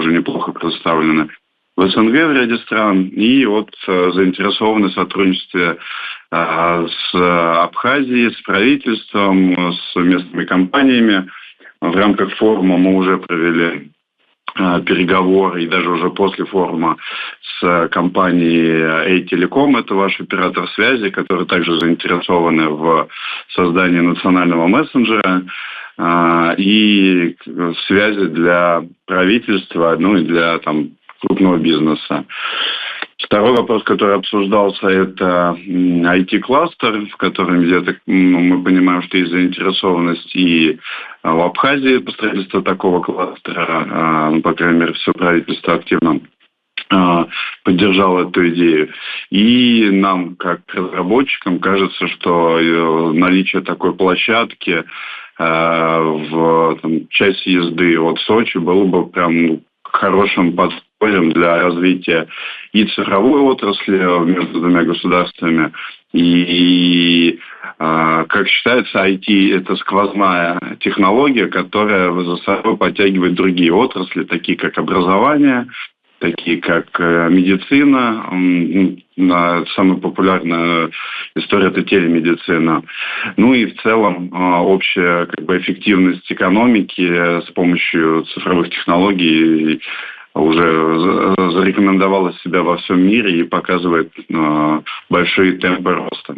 уже неплохо представлены в СНГ в ряде стран. И заинтересованы в сотрудничестве с Абхазией, с правительством, с местными компаниями. В рамках форума мы уже провели переговоры, и даже уже после форума, с компанией A-Telecom, это ваш оператор связи, которые также заинтересованы в создании национального мессенджера и связи для правительства, и для крупного бизнеса. Второй вопрос, который обсуждался, это IT-кластер, в котором где-то мы понимаем, что есть заинтересованность и в Абхазии по строительству такого кластера, по крайней мере, все правительство активно поддержало эту идею. И нам, как разработчикам, кажется, что наличие такой площадки в часе езды от Сочи было бы прям хорошим подспорьем для развития и цифровой отрасли между двумя государствами. И как считается, IT – это сквозная технология, которая за собой подтягивает другие отрасли, такие как образование, такие как медицина. Самая популярная история – это телемедицина. И в целом общая эффективность экономики с помощью цифровых технологий уже зарекомендовала себя во всем мире и показывает большие темпы роста.